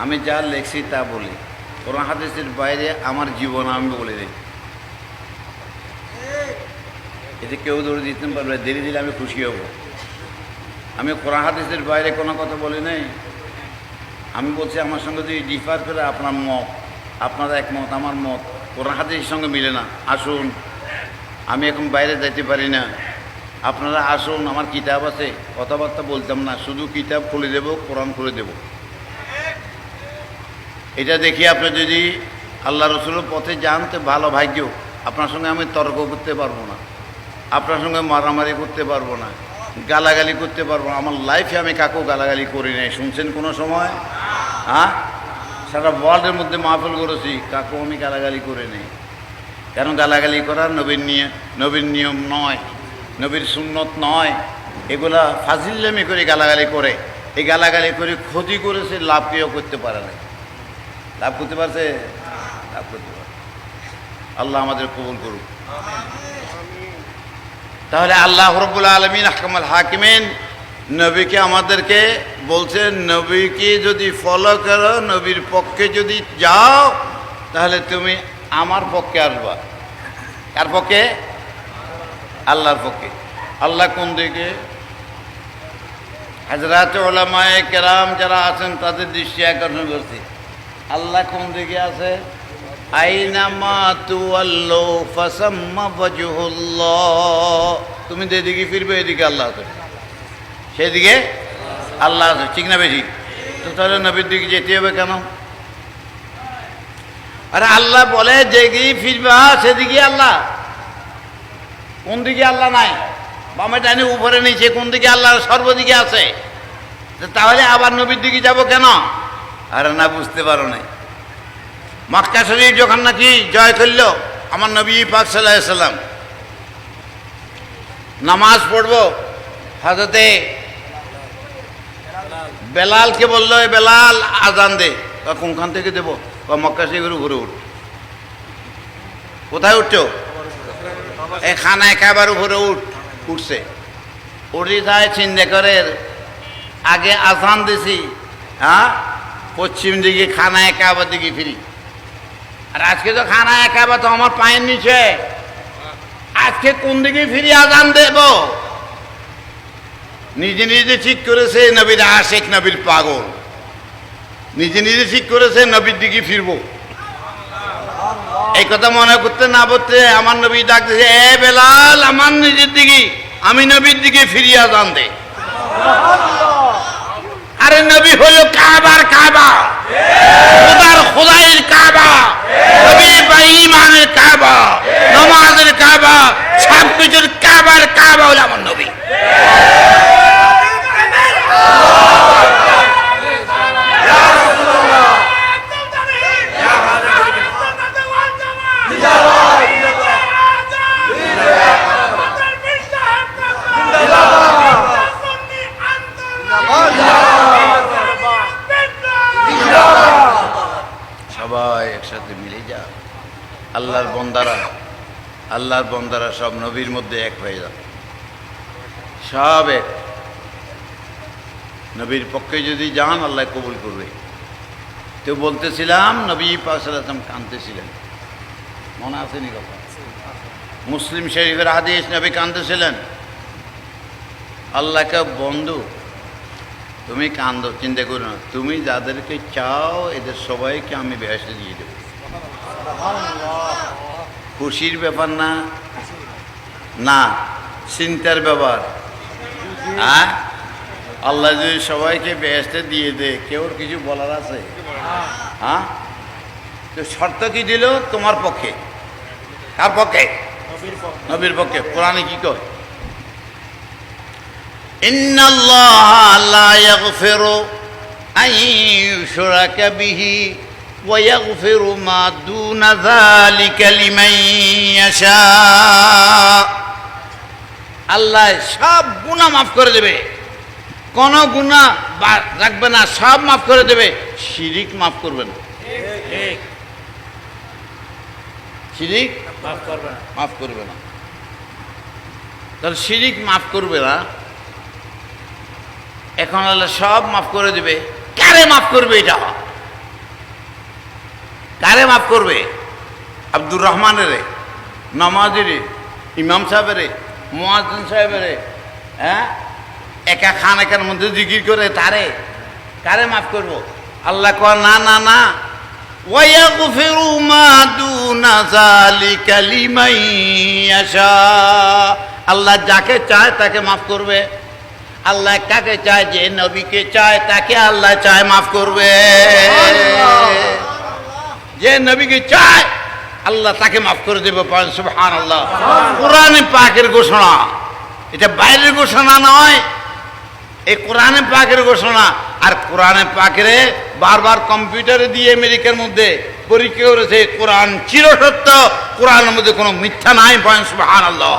আমি যা লেখছি তা বলি, কোরআন হাদিসের বাইরে আমার জীবন আমি বলে দিই। এতে কেউ ধরে দিতে পারবে, ধীরে ধীরে আমি খুশি হব। আমি কোরআন হাদিসের বাইরে কোনো কথা বলি নাই। আমি বলছি আমার সঙ্গে যদি ডিফার করে আপনার মত, আপনার একমত, আমার মত কোরআন হাদিসের সঙ্গে মিলে না, আসুন, আমি এখন বাইরে যাইতে পারি না, আপনারা আসুন, আমার কিতাব আছে, কথাবার্তা বলতাম না, শুধু কিতাব খুলে দেব, কোরআন খুলে দেব। এটা দেখি আপনি যদি আল্লাহ রসুলের পথে যান তো ভালো ভাগ্য। আপনার সঙ্গে আমি তর্ক করতে পারবো না, আপনার সঙ্গে মারামারি করতে পারবো না, গালাগালি করতে পারবো না। আমার লাইফে আমি কাকেও গালাগালি করি নাই, শুনছেন কোনো সময়? হ্যাঁ, সারা ওয়ার্ল্ডের মধ্যে মাহফিল করেছি, কাকেও আমি গালাগালি করে নেই। কেন গালাগালি করা নবীর নিয়ম নয়, নবীর সুন্নত নয়। এগুলা ফাজিল্লামি করে গালাগালি করে, এই গালাগালি করে ক্ষতি করেছে, লাভ কেউ করতে পারে না। লাভ করতে পারছে? লাভ করতে পারে। আল্লাহ আমাদের কবুল করুক। তাহলে আল্লাহ রাব্বুল আলামিন আহকামুল হাকিমিন নবীকে আমাদেরকে বলছেন, নবীকে যদি ফলো করো, নবীর পক্ষে যদি যাও, তাহলে তুমি আমার পক্ষে আসবা। কার পক্ষে? আল্লাহর পক্ষে। আল্লাহ কোন দিকে? হযরত উলামায়ে কেরাম যারা আছেন তাদের দৃষ্টি আকর্ষণ করছি, আল্লাহ কোন দিকে আছে? আইনামা তুওয়াল্লু ফাসাম্মা ওয়াজহুল্লাহ। তুমি যেদিকে ফিরবে এদিকে আল্লাহ আছে, সেদিকে আল্লাহ আছে, ঠিক না বেশি? তো তাহলে নবীর দিকে যেতে হবে কেন? আরে আল্লাহ বলে যেদিকে ফিরবা সেদিকে আল্লাহ। কোন দিকে আল্লাহ নাই? বামে ডানে উপরে নিচে, কোন দিকে আল্লাহ? সর্বদিকে আছে। তাহলে আবার নবীর দিকে যাব কেন? আরে না, বুঝতে পারো নাই। মক্কা শরীফ যখন নাকি জয় করল আমার নবী পাক সাল্লাল্লাহু আলাইহি সাল্লাম, নামাজ পড়ব, হযরতে বেলালকে বলল, বেলাল আজান দে। কোনখান থেকে দেবো? মক্কা শরীফের উপরে উঠ। কোথায় উঠছো? এই খানায় কাবার উপরে উঠছে। উঠি যায় চিন্তা করে আগে আজান দিছি, হ্যাঁ, পশ্চিম দিকে খানায় কাবার দিকে ফিরি। আর আজকে তো খানায় কাবা তো আমার পায়ের নিচে, আজকে কোন দিকে ফিরি আজান দেব? নিজে নিজে ঠিক করেছে নবীর আশিক, নবীর পাগল, নিজে নিজে ঠিক করেছে নবীর দিকে ফিরবো। এই কথা মনে করতে না বলতে আমার নবী ডাক দিয়েছে, এ বেলাল, আমার নিজের দিকে, আমি নবীর দিকে ফিরিয়ে আজান দে। আরে নবী হলো কাবার কাবা, খোদার খোদাইয়ের কাবা, নবীর বা ঈমানের কাবা, নামাজের কাবা, সবকিছুর কাবার কাবা হলো আমার নবী। সবাই একসাথে মিলে যা, আল্লাহর বন্দারা সব নবীর মধ্যে এক হয়ে যাবে, সব এক। নবীর পক্ষে যদি যান আল্লাহ কবুল করবে। তো বলতেছিলাম নবী পাক সাল্লাল্লাহু আলাইহি ওয়াসাল্লাম কাঁদতেছিলেন, মনে আসেনি কথা? মুসলিম শরীফের হাদিস, নবী কাঁদতেছিলেন। আল্লাহকে, বন্ধু তুমি কান্দো, চিন্তা করো না, তুমি যাদেরকে চাও এদের সবাইকে আমি বেহেশতে দিয়ে দেবো। খুশির ব্যাপার না, না চিন্তার ব্যাপার। হ্যাঁ, আল্লাহ যদি সবাইকে বেহেশতে দিয়ে দেয়, কেউ কিছু বলার আছে? হ্যাঁ, তো শর্ত কি দিল? তোমার পক্ষে। কার পক্ষে? নবীর পক্ষে। কোরআনে কি কয়? ইন্নাল্লাহা লা ইয়াগফিরু আন ইউশরাকা বিহি ওয়া ইয়াগফিরু মা দুনা যালিকা লিমান ইয়াশা। আল্লাহ সব গুনাহ মাফ করে দেবে, কোন গুনাহ রাখবে না, সব মাফ করে দেবে, শিরিক মাফ করবে না। ঠিক, শিরিক মাফ করবে না। তাহলে শিরিক মাফ করবে না, এখন আল্লাহ সব মাফ করে দেবে। কারে মাফ করবে? এটা কারে মাফ করবে? আব্দুর রহমানের, নমাজের, ইমাম সাহেবের, মুয়াজ্জিন সাহেবের, হ্যাঁ, একা খান একার মধ্যে জিকির করে তারে কারে মাফ করব? আল্লাহ কয় না না না, ওয়ায়াগফিরু মা দুনা যালিকা লিমান ইয়াশা। আল্লাহ যাকে চায় তাকে মাফ করবে। আল্লাহ কাকে চায়? যে নবীকে চায় তাকে আল্লাহ চায় মাফ করবে। যে নবীকে চায় আল্লাহ তাকে মাফ করে দেবে। সুবহানাল্লাহ। কোরআনে পাকের ঘোষণা, এটা বাইরের ঘোষণা নয়, এই কোরআনে পাকের ঘোষণা। আর কোরআনে পাকের বারবার কম্পিউটারে দিয়ে আমেরিকার মধ্যে পরীক্ষা করেছে, কোরআন চিরসত্য, কোরআনের মধ্যে কোনো মিথ্যা নাই। সুবহানাল্লাহ।